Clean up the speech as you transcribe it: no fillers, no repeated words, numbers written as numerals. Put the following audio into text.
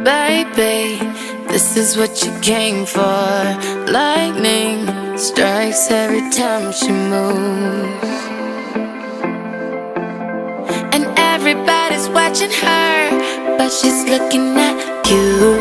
Baby, this is what you came for. Lightning strikes every time she moves, and everybody's watching her, but she's looking at you.